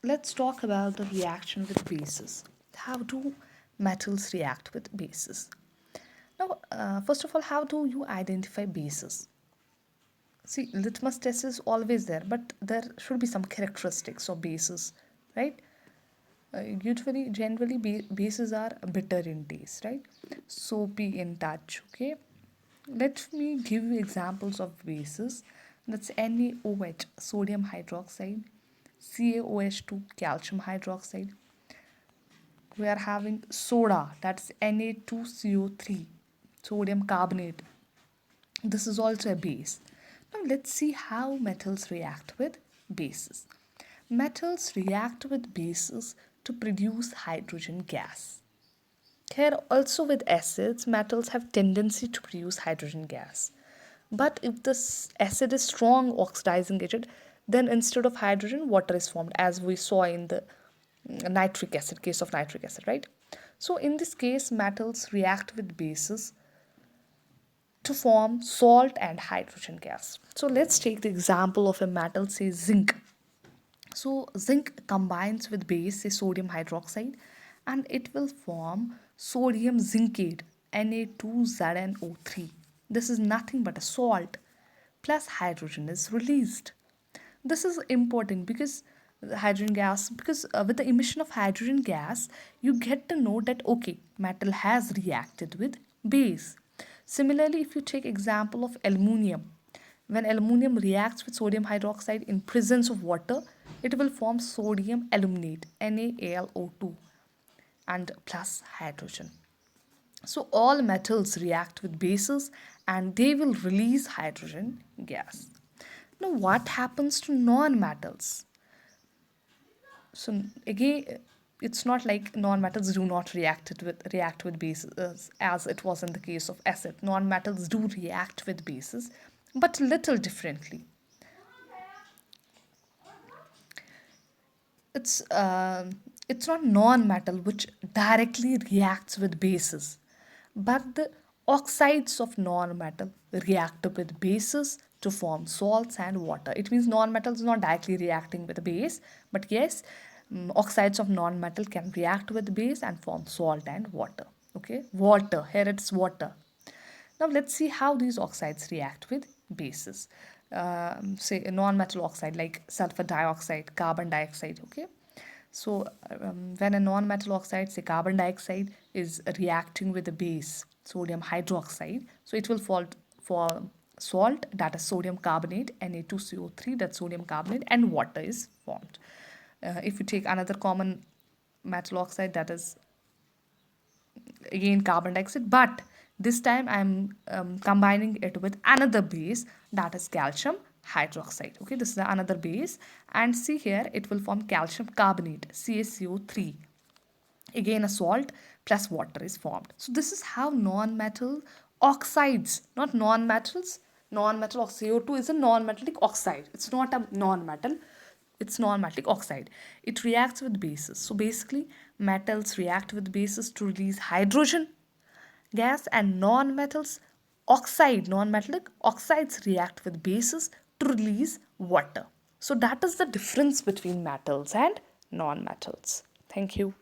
let's talk about the reaction with bases. How do metals react with bases? Now, first of all, how do you identify bases? See, litmus test is always there, but there should be some characteristics of bases, right? Generally, bases are bitter in taste, right? Soapy in touch, okay? Let me give you examples of bases. That's NaOH, sodium hydroxide, CaOH2, calcium hydroxide. We are having soda, that's Na2CO3, sodium carbonate. This is also a base. Now let's see how metals react with bases. Metals react with bases to produce hydrogen gas. Here also with acids, metals have tendency to produce hydrogen gas. But if this acid is strong oxidizing agent, then instead of hydrogen, water is formed, as we saw in the nitric acid, case of nitric acid, right? So in this case, metals react with bases to form salt and hydrogen gas. So let's take the example of a metal, say zinc. So zinc combines with base, say sodium hydroxide, and it will form sodium zincate, Na2ZnO3. This is nothing but a salt, plus hydrogen is released. This is important because the hydrogen gas, because with the emission of hydrogen gas, you get to know that okay, metal has reacted with base. Similarly, if you take example of aluminium, when aluminium reacts with sodium hydroxide in presence of water, it will form sodium aluminate, NaAlO2, and plus hydrogen. So all metals react with bases and they will release hydrogen gas. Now what happens to non-metals? So again, it's not like non-metals do not react with bases as it was in the case of acid. Non-metals do react with bases, but little differently. It's not non-metal which directly reacts with bases, but the oxides of non-metal react with bases to form salts and water. It means non-metal is not directly reacting with a base, but yes, oxides of non-metal can react with base and form salt and water. Okay, water, here it's water. Now let's see how these oxides react with bases. Say a non-metal oxide like sulfur dioxide, carbon dioxide. Okay, so when a non-metal oxide, say carbon dioxide, is reacting with a base, sodium hydroxide, so it will form salt, that is sodium carbonate, Na2CO3, that's sodium carbonate, and water is formed. If you take another common metal oxide, that is again carbon dioxide, but this time I'm combining it with another base, that is calcium hydroxide. Okay, this is another base, and see here it will form calcium carbonate, CaCO3, again a salt plus water is formed. So this is how non-metal oxides, not non-metals, non-metal CO2 is a non-metallic oxide, it's not a non-metal, it's non-metallic oxide. It reacts with bases. So basically metals react with bases to release hydrogen gas, and non-metallic oxides react with bases to release water. So that is the difference between metals and non-metals. Thank you.